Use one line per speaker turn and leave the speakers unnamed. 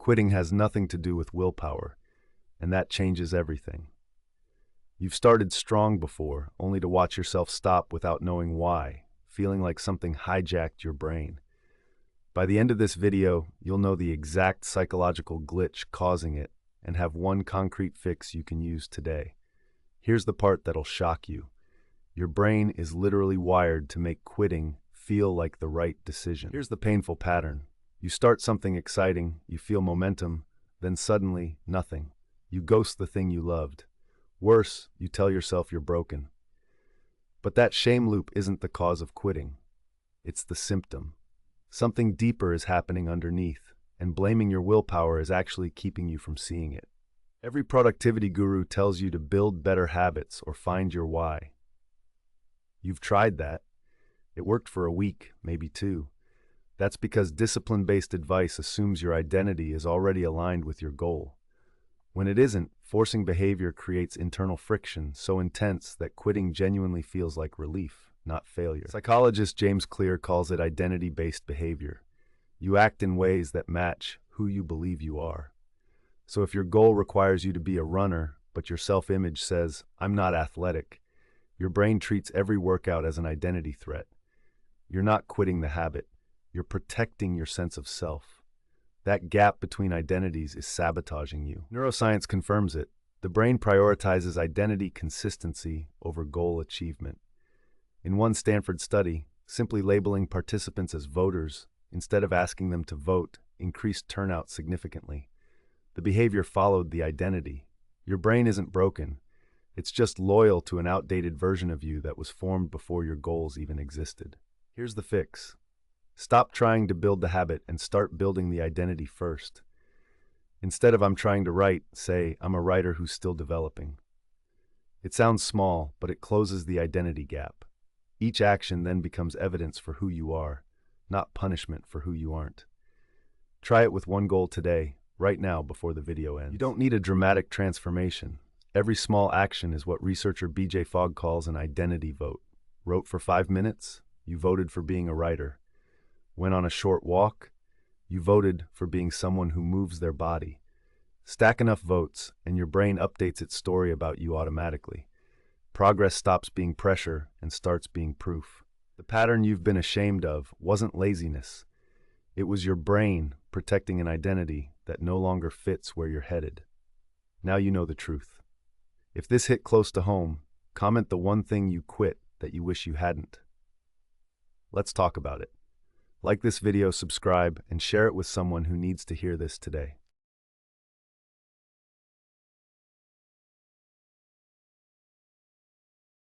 Quitting has nothing to do with willpower, and that changes everything. You've started strong before, only to watch yourself stop without knowing why, feeling like something hijacked your brain. By the end of this video, you'll know the exact psychological glitch causing it and have one concrete fix you can use today. Here's the part that'll shock you. Your brain is literally wired to make quitting feel like the right decision. Here's the painful pattern. You start something exciting, you feel momentum, then suddenly, nothing. You ghost the thing you loved. Worse, you tell yourself you're broken. But that shame loop isn't the cause of quitting. It's the symptom. Something deeper is happening underneath, and blaming your willpower is actually keeping you from seeing it. Every productivity guru tells you to build better habits or find your why. You've tried that. It worked for a week, maybe two. That's because discipline-based advice assumes your identity is already aligned with your goal. When it isn't, forcing behavior creates internal friction so intense that quitting genuinely feels like relief, not failure. Psychologist James Clear calls it identity-based behavior. You act in ways that match who you believe you are. So if your goal requires you to be a runner, but your self-image says, "I'm not athletic," your brain treats every workout as an identity threat. You're not quitting the habit. You're protecting your sense of self. That gap between identities is sabotaging you. Neuroscience confirms it. The brain prioritizes identity consistency over goal achievement. In one Stanford study, simply labeling participants as voters instead of asking them to vote increased turnout significantly. The behavior followed the identity. Your brain isn't broken. It's just loyal to an outdated version of you that was formed before your goals even existed. Here's the fix. Stop trying to build the habit and start building the identity first. Instead of "I'm trying to write," say, "I'm a writer who's still developing." It sounds small, but it closes the identity gap. Each action then becomes evidence for who you are, not punishment for who you aren't. Try it with one goal today, right now before the video ends. You don't need a dramatic transformation. Every small action is what researcher BJ Fogg calls an identity vote. Wrote for 5 minutes? You voted for being a writer. Went on a short walk? You voted for being someone who moves their body. Stack enough votes, and your brain updates its story about you automatically. Progress stops being pressure and starts being proof. The pattern you've been ashamed of wasn't laziness. It was your brain protecting an identity that no longer fits where you're headed. Now you know the truth. If this hit close to home, comment the one thing you quit that you wish you hadn't. Let's talk about it. Like this video, subscribe, and share it with someone who needs to hear this today.